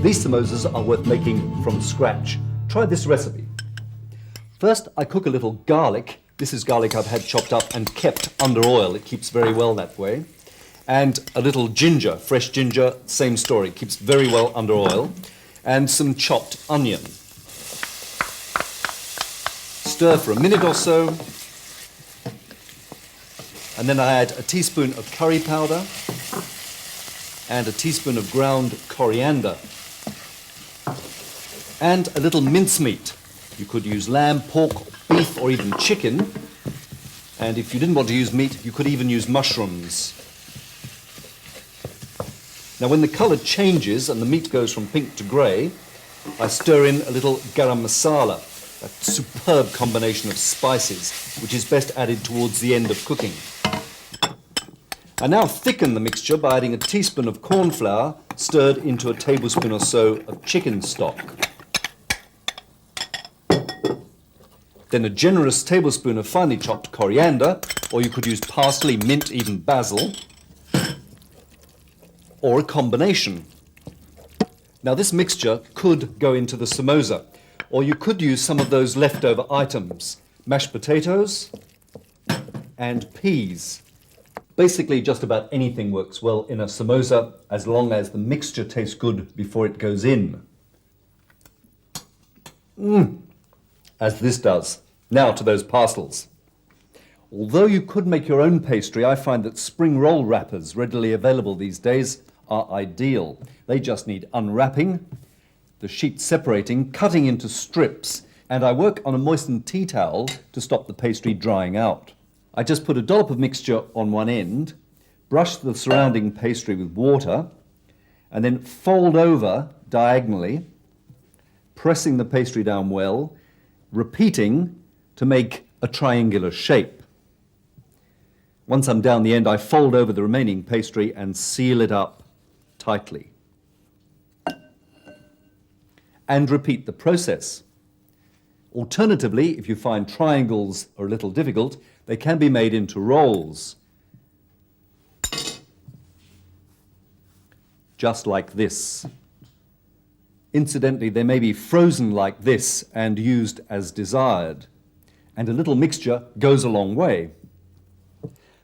These samosas are worth making from scratch. Try this recipe. First, I cook a little garlic. This is garlic I've had chopped up and kept under oil. It keeps very well that way. And a little ginger, fresh ginger, same story, keeps very well under oil. And some chopped onion. Stir for a minute or so. And then I add a teaspoon of curry powder and a teaspoon of ground coriander. And a little mincemeat. You could use lamb, pork, beef, or even chicken. And if you didn't want to use meat, you could even use mushrooms. Now, when the colour changes and the meat goes from pink to grey, I stir in a little garam masala, a superb combination of spices, which is best added towards the end of cooking. I now thicken the mixture by adding a teaspoon of cornflour stirred into a tablespoon or so of chicken stock. Then a generous tablespoon of finely chopped coriander, or you could use parsley, mint, even basil, or a combination. Now this mixture could go into the samosa, or you could use some of those leftover items, mashed potatoes and peas. Basically just about anything works well in a samosa as long as the mixture tastes good before it goes in. As this does. Now to those parcels. Although you could make your own pastry, I find that spring roll wrappers readily available these days are ideal. They just need unwrapping, the sheet separating, cutting into strips, and I work on a moistened tea towel to stop the pastry drying out. I just put a dollop of mixture on one end, brush the surrounding pastry with water, and then fold over diagonally, pressing the pastry down well, repeating to make a triangular shape. Once I'm down the end, I fold over the remaining pastry and seal it up tightly. And repeat the process. Alternatively, if you find triangles are a little difficult, they can be made into rolls. Just like this. Incidentally, they may be frozen like this and used as desired. And a little mixture goes a long way.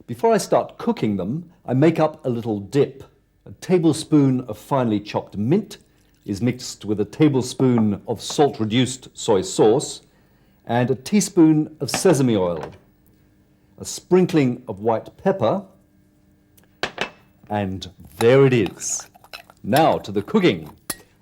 Before I start cooking them, I make up a little dip. A tablespoon of finely chopped mint is mixed with a tablespoon of salt-reduced soy sauce and a teaspoon of sesame oil, a sprinkling of white pepper, and there it is. Now to the cooking.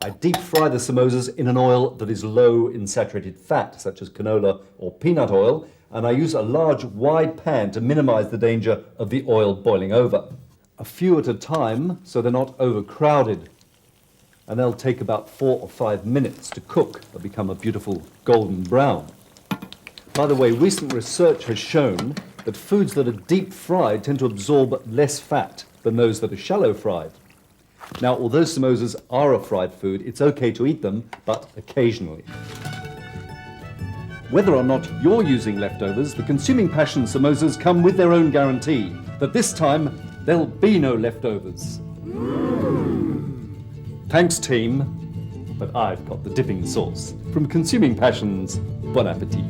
I deep fry the samosas in an oil that is low in saturated fat, such as canola or peanut oil, and I use a large, wide pan to minimize the danger of the oil boiling over. A few at a time, so they're not overcrowded, and they'll take about 4 or 5 minutes to cook. They'll become a beautiful golden brown. By the way, recent research has shown that foods that are deep fried tend to absorb less fat than those that are shallow fried. Now, although samosas are a fried food, it's okay to eat them, but occasionally. Whether or not you're using leftovers, the Consuming Passion samosas come with their own guarantee that this time there'll be no leftovers. Thanks, team, but I've got the dipping sauce. From Consuming Passions, bon appetit.